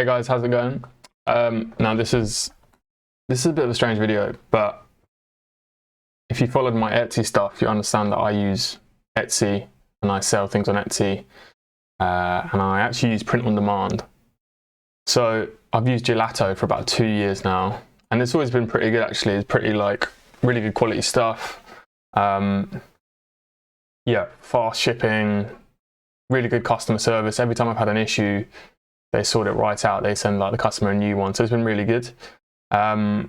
Hey guys, how's it going? Now this is a bit of a strange video, but if you followed my Etsy stuff, you understand that I use Etsy and I sell things on Etsy, and I actually use print on demand. So I've used Gelato for about 2 years now, and it's always been pretty good actually. It's pretty really good quality stuff. Yeah, fast shipping, really good customer service. Every time I've had an issue, they sort it right out. They send the customer a new one. So it's been really good. Yeah,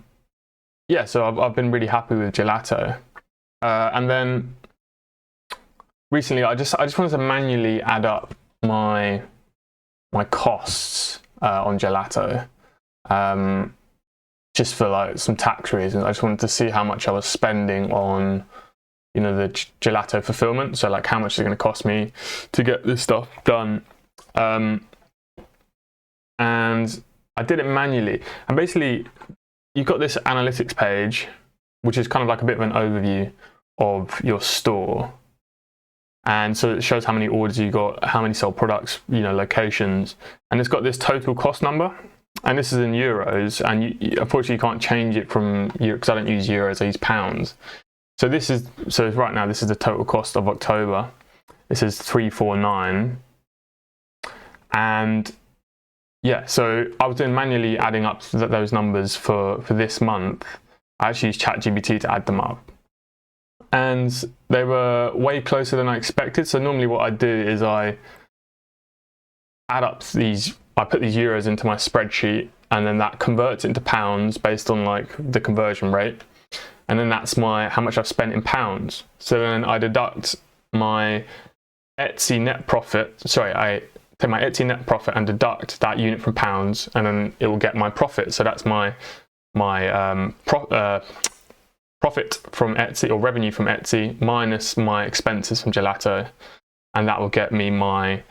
so I've been really happy with Gelato. And then recently I just wanted to manually add up my costs on Gelato. Just for some tax reasons. I just wanted to see how much I was spending on the Gelato fulfillment. So how much is it going to cost me to get this stuff done. And I did it manually. And basically, you've got this analytics page, which is kind of like a bit of an overview of your store. And so it shows how many orders you got, how many sold products, locations. And it's got this total cost number. And this is in euros. And unfortunately, you can't change it from euros because I don't use euros, I use pounds. So right now, this is the total cost of October. This is 349. And yeah, so I was doing manually adding up those numbers for this month. I actually used ChatGPT to add them up. And they were way closer than I expected. So normally what I do is I add up I put these euros into my spreadsheet, and then that converts it into pounds based on the conversion rate. And then that's how much I've spent in pounds. So then I deduct my Etsy net profit. Sorry, I take my Etsy net profit and deduct that unit from pounds, and then it will get my profit. So that's my profit from Etsy, or revenue from Etsy, minus my expenses from Gelato, and that will get me my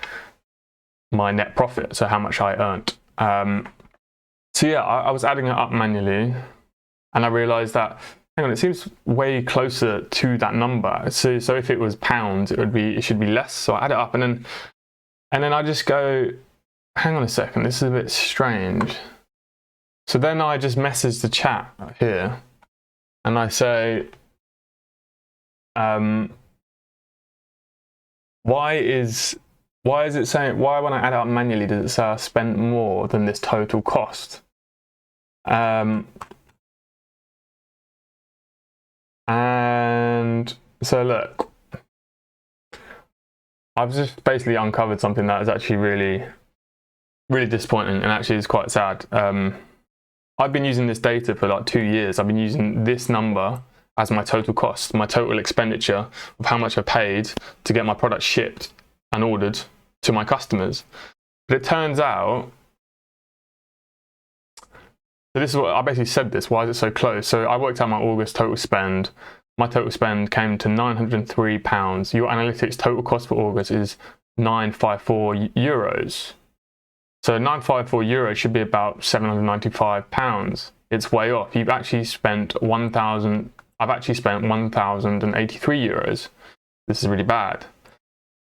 net profit. So how much I earned. So yeah, I was adding it up manually, and I realized that, hang on, it seems way closer to that number. So if it was pounds, it should be less. So I add it up, and then I just go, hang on a second, this is a bit strange. So then I just message the chat here, and I say, why is it saying, why when I add it up manually does it say I spent more than this total cost? And so look, I've just basically uncovered something that is actually really, really disappointing, and actually is quite sad. I've been using this data for 2 years. I've been using this number as my total cost, my total expenditure of how much I paid to get my product shipped and ordered to my customers. But it turns out, so this is what I basically said this, why is it so close? So I worked out my August total spend. My total spend came to £903. Your analytics total cost for August is €954. So €954 should be about £795. It's way off. You've actually spent I've actually spent €1,083. This is really bad.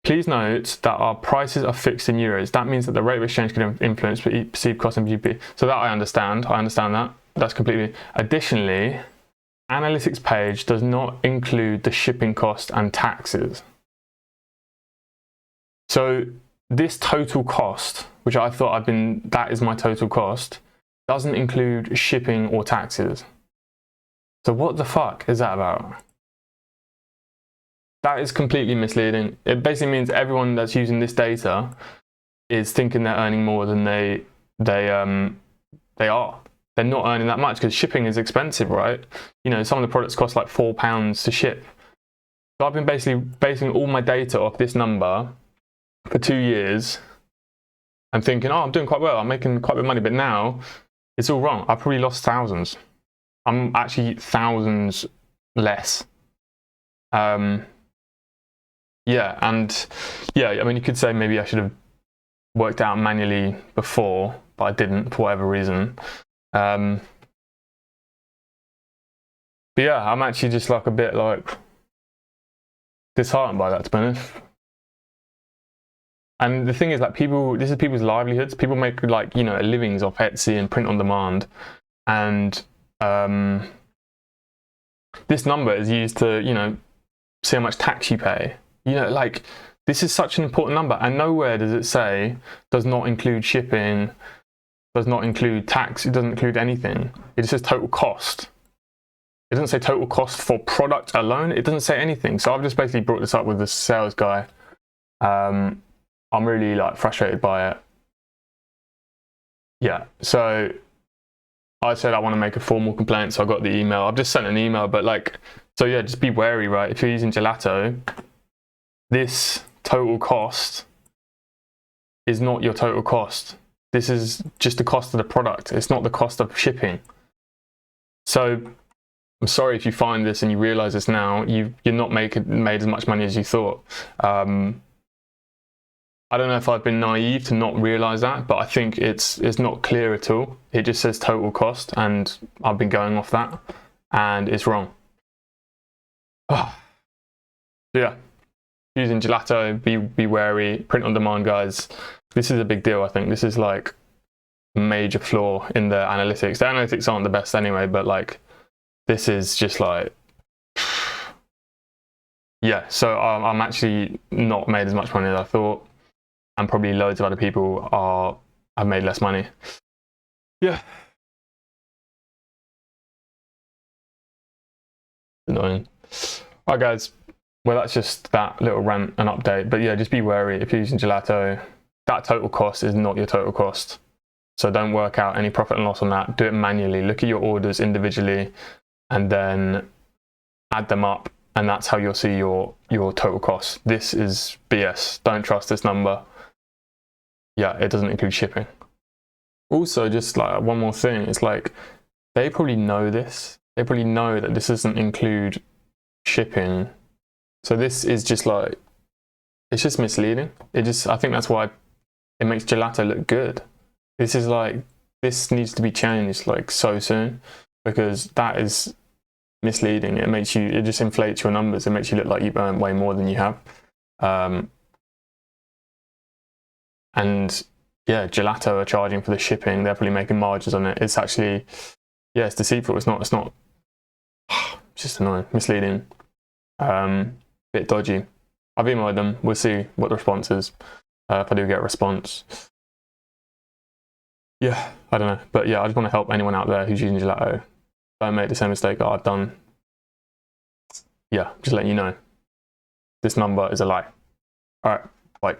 Please note that our prices are fixed in euros. That means that the rate of exchange can influence perceived cost and GP. So that I understand that. That's completely. Additionally, analytics page does not include the shipping cost and taxes. So this total cost, which I thought that is my total cost, doesn't include shipping or taxes. So what the fuck is that about? That is completely misleading. It basically means everyone that's using this data is thinking they're earning more than they are. They're not earning that much because shipping is expensive, right? Some of the products cost £4 to ship. So I've been basically basing all my data off this number for 2 years and thinking, oh, I'm doing quite well. I'm making quite a bit of money, but now it's all wrong. I've probably lost thousands. I'm actually thousands less. Yeah, and yeah, I mean, you could say maybe I should have worked out manually before, but I didn't for whatever reason. But yeah, I'm actually just a bit disheartened by that, to be honest. And the thing is, like, this is people's livelihoods. People make, like, you know, livings off Etsy and print on demand, and this number is used to, you know, see how much tax you pay. You know, like, this is such an important number, and nowhere does it say does not include shipping, does not include tax. It doesn't include anything. It just says total cost. It doesn't say total cost for product alone. It doesn't say anything. So I've just basically brought this up with the sales guy. I'm really, like, frustrated by it. Yeah, so I said I want to make a formal complaint, so I got the email. I've just sent an email, but, like, so yeah, just be wary, right? If you're using Gelato, this total cost is not your total cost. This is just the cost of the product. It's not the cost of shipping. So I'm sorry if you find this and you realize this now, you're not made as much money as you thought. I don't know if I've been naive to not realize that, but I think it's not clear at all. It just says total cost, and I've been going off that, and it's wrong. So yeah, using Gelato, be wary. Print on demand, guys. This is a big deal. I think this is, like, a major flaw in the analytics. The analytics aren't the best anyway, but, like, this is just, like, yeah. So I'm actually not made as much money as I thought, and probably loads of other people have made less money. Yeah. Annoying. All right, guys. Well, that's just that little rant and update. But yeah, just be wary if you're using Gelato. That total cost is not your total cost. So don't work out any profit and loss on that. Do it manually. Look at your orders individually and then add them up. And that's how you'll see your total cost. This is BS. Don't trust this number. Yeah, it doesn't include shipping. Also, just, like, one more thing. It's like, they probably know this. They probably know that this doesn't include shipping. So this is just, like, it's just misleading. I think that's why it makes Gelato look good. This is, like, this needs to be changed, like, so soon, because that is misleading. It just inflates your numbers. It makes you look like you've earned way more than you have. And yeah, Gelato are charging for the shipping. They're probably making margins on it. It's actually, yeah, it's deceitful. It's not, it's just annoying, misleading, bit dodgy. I've emailed them. We'll see what the response is. If I do get a response. Yeah, I don't know. But yeah, I just want to help anyone out there who's using Gelato. Don't make the same mistake that I've done. Yeah, just letting you know. This number is a lie. All right, bye.